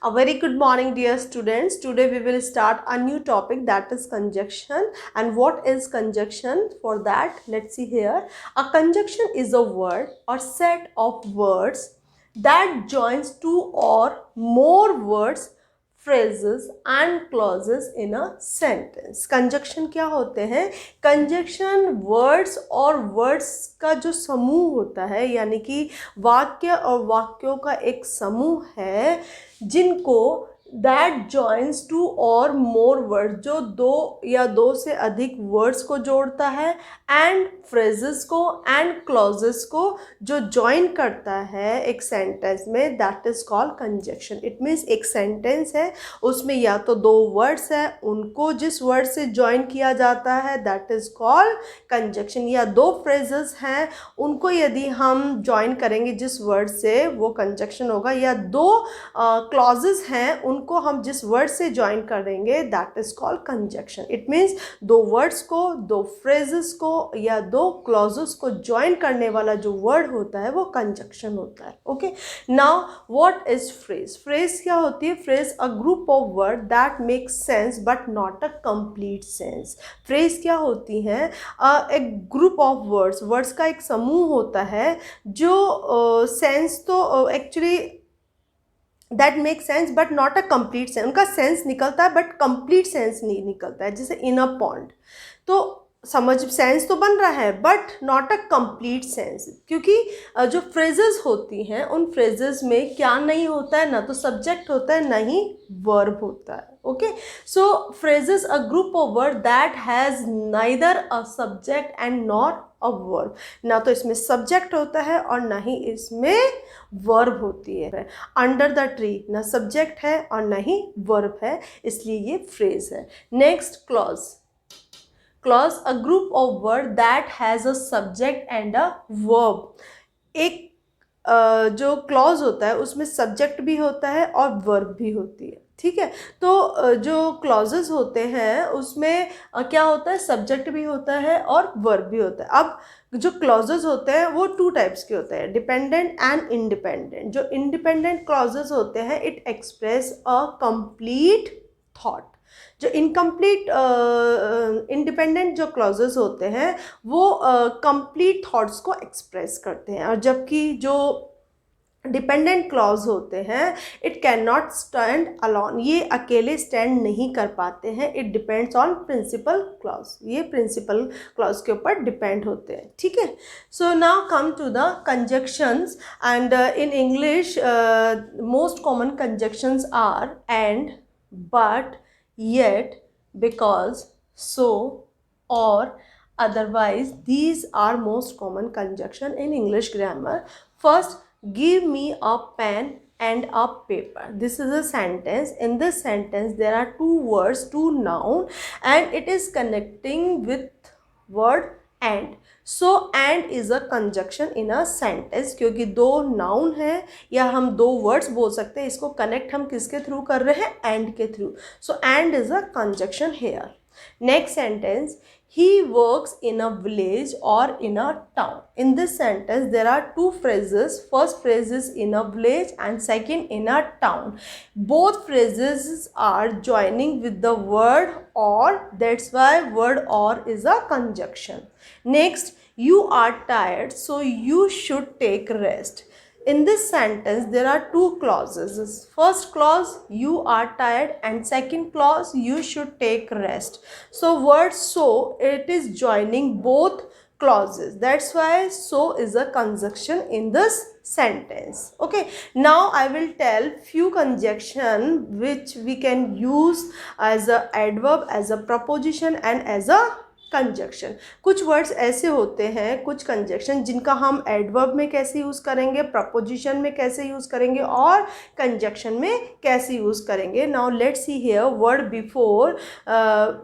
A very good morning, dear students. Today we will start a new topic, that is conjunction. And what is conjunction? For that, let's see here. A conjunction is a word or set of words that joins two or more words, phrases and clauses in a sentence. Conjunction क्या होते हैं? Conjunction words और words का जो समूह होता है, यानी कि वाक्य और वाक्यों का एक समूह है जिनको दैट जॉइंस टू और मोर वर्ड, जो दो या दो से अधिक वर्ड्स को जोड़ता है, एंड फ्रेजेस को एंड क्लॉजेस को जो जॉइन करता है एक सेंटेंस में, that is called conjunction. It means एक सेंटेंस है, उसमें या तो दो वर्ड्स है, उनको जिस वर्ड से जॉइन किया जाता है दैट इज कॉल्ड कंजक्शन, या दो फ्रेजेस हैं, उनको यदि हम जॉइन करेंगे जिस वर्ड से वो कंजक्शन होगा, या दो क्लॉजेस हैं उनको हम जिस वर्ड से जॉइन करेंगे that is called conjunction. It means दो वर्ड्स को, दो फ्रेजेस को या दो क्लॉजेस को जॉइन करने वाला जो वर्ड होता है वो कंजक्शन होता है. Okay, now what is phrase? Phrase क्या होती है? Phrase a group of word that make sense but not a complete sense. Phrase क्या होती हैं? एक ग्रुप ऑफ वर्ड्स, वर्ड्स का एक समूह होता है जो सेंस तो actually that make sense but not a complete sense. उनका सेंस निकलता है बट कंप्लीट सेंस नहीं निकलता है. जैसे इन अ पॉन्ड, तो समझ सेंस तो बन रहा है but not a complete sense, क्योंकि जो फ्रेजेस होती हैं उन फ्रेजेस में क्या नहीं होता है? ना तो सब्जेक्ट होता है ना ही वर्ब होता है. Okay, so phrases a group of word that has neither a subject and not a verb. ना तो इसमें सब्जेक्ट होता है और ना ही इसमें वर्ब होती है. अंडर द ट्री ना सब्जेक्ट है और ना ही वर्ब है, इसलिए ये फ्रेज है. Next, clause. Clause a group of word that has a subject and a verb. एक जो क्लॉज होता है उसमें सब्जेक्ट भी होता है और वर्ब भी होती है. ठीक है, तो जो क्लॉजेस होते हैं उसमें क्या होता है? सब्जेक्ट भी होता है और वर्ब भी होता है. अब जो क्लॉजेस होते हैं वो टू टाइप्स के होते हैं, डिपेंडेंट एंड इंडिपेंडेंट. जो इंडिपेंडेंट क्लॉजेस होते हैं it express a complete thought. जो इनकम्प्लीट इंडिपेंडेंट जो क्लॉजेस होते हैं वो कंप्लीट थॉट्स को एक्सप्रेस करते हैं, और जबकि जो डिपेंडेंट क्लॉज होते हैं it can not stand alone, ये अकेले स्टैंड नहीं कर पाते हैं. It depends on principal clause, ये प्रिंसिपल क्लॉज के ऊपर डिपेंड होते हैं. ठीक है, so now come to the conjunctions. And in English most common conjunctions are and, but, yet, because, so, or, otherwise. These are most common conjunction in English grammar. First, give me a pen and a paper. This is a sentence. In this sentence there are two words, two noun, and it is connecting with word and. So and is a conjunction in a sentence, क्योंकि दो noun है या हम दो words बोल सकते हैं, इसको कनेक्ट हम किसके थ्रू कर रहे हैं? एंड के through. So and is a conjunction here. Next sentence, he works in a village or in a town. In this sentence there are two phrases. First phrase is in a village and second in a town. Both phrases are joining with the word or, that's why word or is a conjunction. Next, you are tired so you should take rest. In this sentence there are two clauses. First clause, you are tired, and second clause, you should take rest. So word so, it is joining both clauses, that's why so is a conjunction in this sentence. Okay, now I will tell few conjunction which we can use as a adverb, as a preposition and as a conjunction. कुछ words ऐसे होते हैं, कुछ conjunction जिनका हम adverb में कैसे use करेंगे, प्रपोजिशन में कैसे यूज़ करेंगे और कंजक्शन में कैसे यूज़ करेंगे. Now let's see here word before.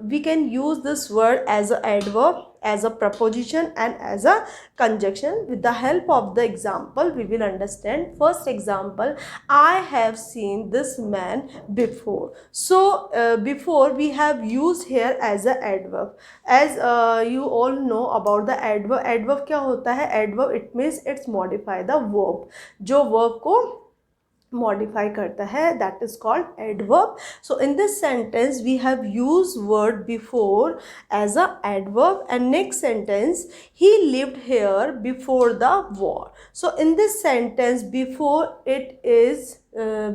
We can use this word as a adverb, as a preposition and as a conjunction. With the help of the example we will understand. First example, I have seen this man before. So before we have used here as a adverb. As you all know about the adverb. Adverb क्या होता है? Adverb it means it's modify the verb. जो verb को modify करता है, that is called adverb. So in this sentence we have used word before as a adverb, and next sentence, he lived here before the war. So in this sentence, before, it is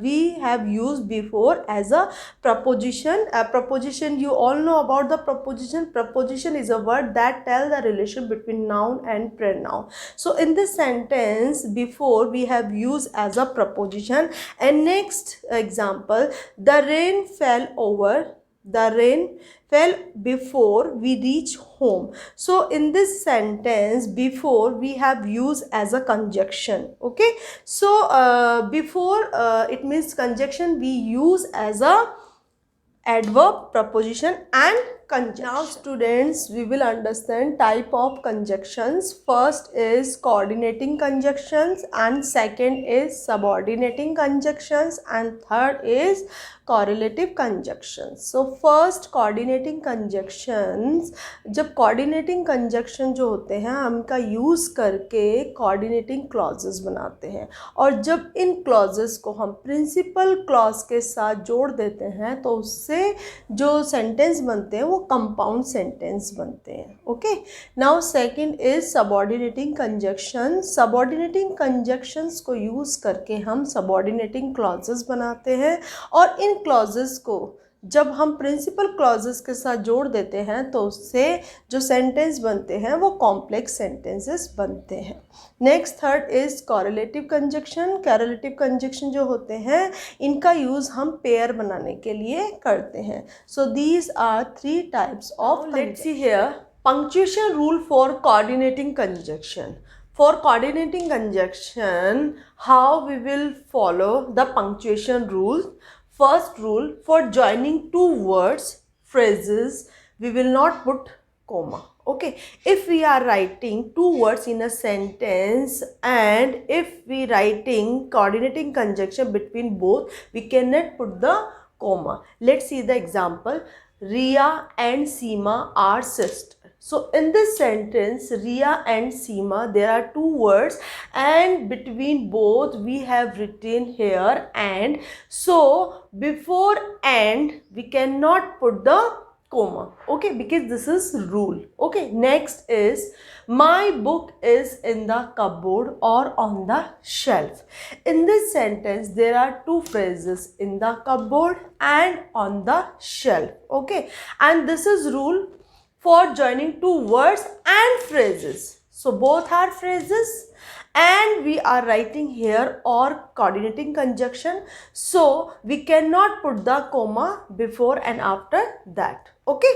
we have used before as a preposition. A preposition, you all know about the preposition. Preposition is a word that tell the relation between noun and pronoun. So in this sentence, before, we have used as a preposition. And next example, the rain fell over, the rain fell before we reach home. So in this sentence, before, we have used as a conjunction. Okay, so before, it means conjunction we use as a adverb, preposition and conjunction. Now students, we will understand type of conjunctions. First is coordinating conjunctions, and second is subordinating conjunctions, and third is correlative conjunctions. So first, coordinating conjunctions. जब coordinating conjunction जो होते हैं, हम इनका use करके coordinating clauses बनाते हैं, और जब इन clauses को हम principal clause के साथ जोड़ देते हैं तो उससे जो sentence बनते हैं वो compound sentence बनते हैं. Okay, now second is subordinating conjunctions. Subordinating conjunctions को यूज़ करके हम subordinating clauses बनाते हैं, और इन क्लॉजेस को जब हम प्रिंसिपल क्लॉजेस के साथ जोड़ देते हैं तो उससे जो सेंटेंस बनते हैं वो कॉम्प्लेक्स सेंटेंसेस बनते हैं. Next, third is correlative conjunction. Correlative conjunction जो होते हैं इनका यूज़ हम पेयर बनाने के लिए करते हैं. So these are three types of. Let's see here punctuation rule for coordinating conjunction. For coordinating conjunction, how we will follow the punctuation rule. First rule, for joining two words, phrases, we will not put comma. Okay, if we are writing two words in a sentence, and if we writing coordinating conjunction between both, we cannot put the comma. Let's see the example. Riya and Seema are sisters. So in this sentence, Riya and Seema, there are two words, and between both we have written here and. So before and we cannot put the comma. Okay, because this is rule. Okay, next is my book is in the cupboard or on the shelf. In this sentence, there are two phrases, in the cupboard and on the shelf. Okay, and this is rule for joining two words and phrases. So both are phrases, and we are writing here or coordinating conjunction, so we cannot put the comma before and after that. Okay,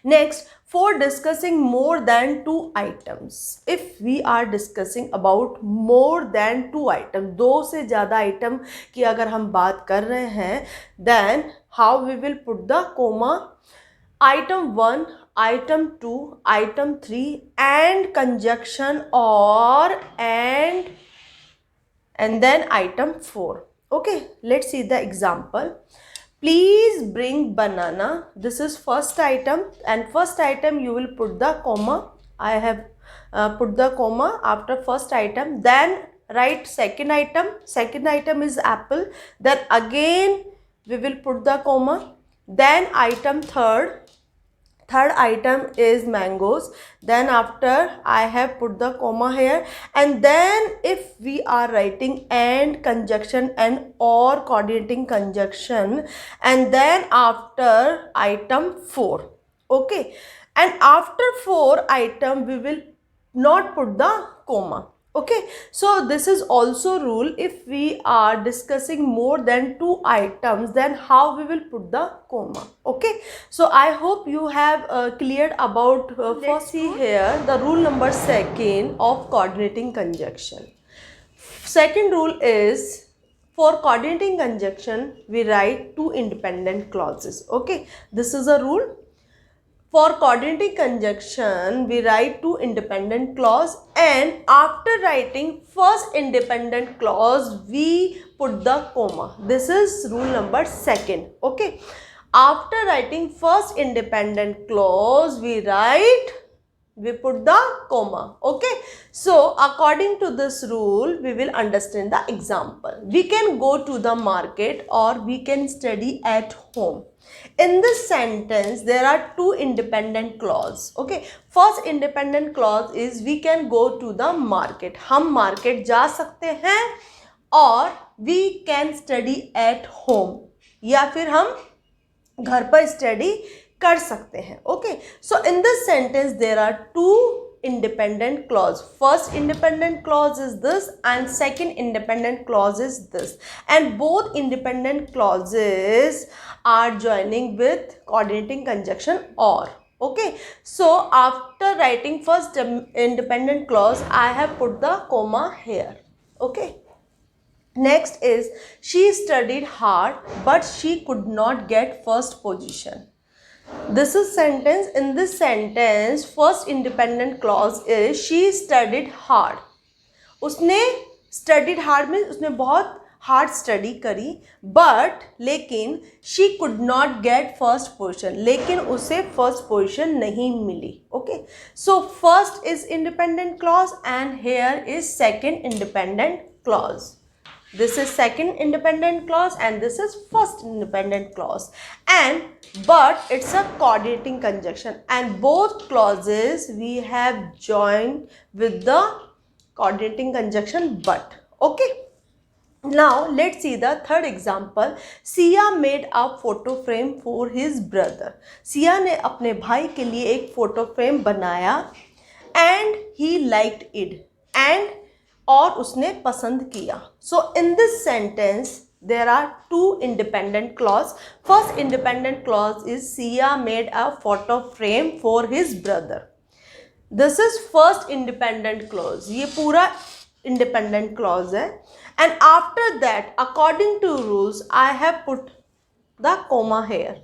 next, for discussing more than two items. If we are discussing about more than two items, दो से ज़्यादा item की अगर हम बात कर रहे हैं, then how we will put the comma? Item 1, item 2, item 3, and conjunction or and then item 4. Okay, let's see the example. Please bring banana. This is first item, and first item you will put the comma. I have put the comma after first item. Then write second item. Second item is apple. Then again we will put the comma. Then item third item is mangoes. Then after I have put the comma here, and then if we are writing and conjunction and or coordinating conjunction, and then after item 4. Okay, and after 4 item we will not put the comma. Okay, so this is also rule. If we are discussing more than two items, then how we will put the comma. Okay, so I hope you have cleared about let's see here the rule number 2 of coordinating conjunction. Second rule is, for coordinating conjunction we write two independent clauses. Okay, this is a rule. For coordinating conjunction, we write two independent clause, and after writing first independent clause, we put the comma. This is rule number 2. Okay. After writing first independent clause, we write we put the comma. Okay, so according to this rule we will understand the example. We can go to the market or we can study at home. In this sentence there are two independent clause. Okay, first independent clause is we can go to the market. हम market जा सकते हैं और we can study at home, या फिर हम घर पर स्टडी कर सकते हैं. Okay, so in this sentence there are two independent clause. First independent clause is this and second independent clause is this, and both independent clauses are joining with coordinating conjunction or. Okay, so after writing first independent clause I have put the comma here. Okay, next is she studied hard but she could not get first position. This is sentence. In this sentence first independent clause is she studied hard. उसने studied hard means उसने बहुत hard study करी, but लेकिन she could not get first position, लेकिन उसे first position नहीं मिली. Okay, so first is independent clause and here is second independent clause. This is second independent clause and this is first independent clause, and but it's a coordinating conjunction and both clauses we have joined with the coordinating conjunction but. Okay, now let's see the third example. Sia made a photo frame for his brother. Sia ने अपने भाई के लिए एक photo frame बनाया and he liked it and और उसने पसंद किया. So in this sentence there are two independent clause. First independent clause is Siya made a photo frame for his brother. This is first independent clause. ये पूरा independent clause है. And after that according to rules I have put the comma here,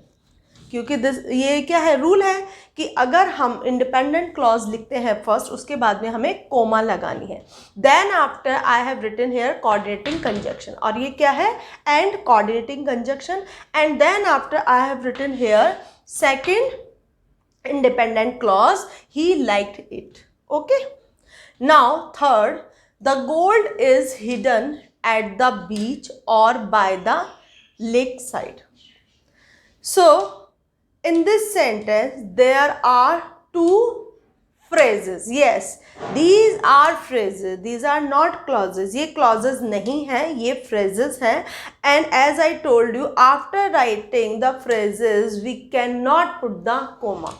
क्योंकि ये क्या है, rule है कि अगर हम इंडिपेंडेंट क्लॉज लिखते हैं फर्स्ट, उसके बाद में हमें कोमा लगानी है. Then after I have written here coordinating conjunction, और ये क्या है, and coordinating conjunction. And then after I have written here second independent clause, he liked it. Okay, now third, the gold is hidden at the beach और by the lake side. So in this sentence there are two phrases. Yes, these are phrases, these are not clauses. ये clauses नहीं हैं, ये phrases हैं. And as I told you, after writing the phrases we cannot put the comma,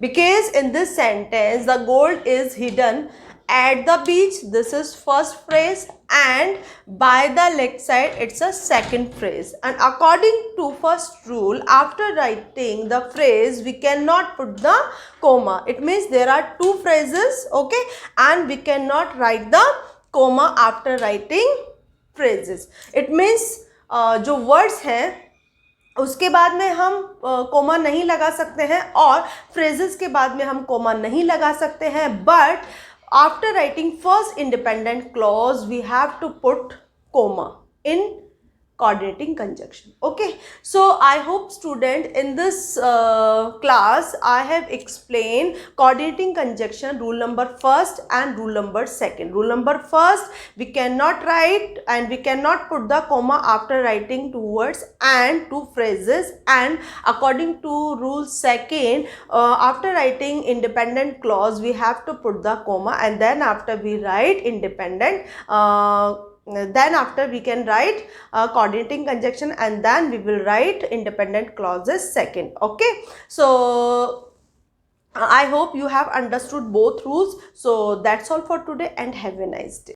because in this sentence the gold is hidden at the beach, this is first phrase, and by the lake side it's a second phrase. And according to first rule, after writing the phrase we cannot put the comma. It means there are two phrases, okay, and we cannot write the comma after writing phrases. It means जो words हैं उसके बाद में हम coma नहीं लगा सकते हैं और phrases के बाद में हम कोमा नहीं लगा सकते हैं, but after writing first independent clause we have to put comma in coordinating conjunction. Okay, so I hope student in this class I have explained coordinating conjunction rule number first and rule number second. Rule number first, we cannot write and we cannot put the comma after writing two words and two phrases. And according to rule second, after writing independent clause we have to put the comma, and then after we write independent then after we can write coordinating conjunction, and then we will write independent clauses second. Okay, so I hope you have understood both rules. So that's all for today and have a nice day.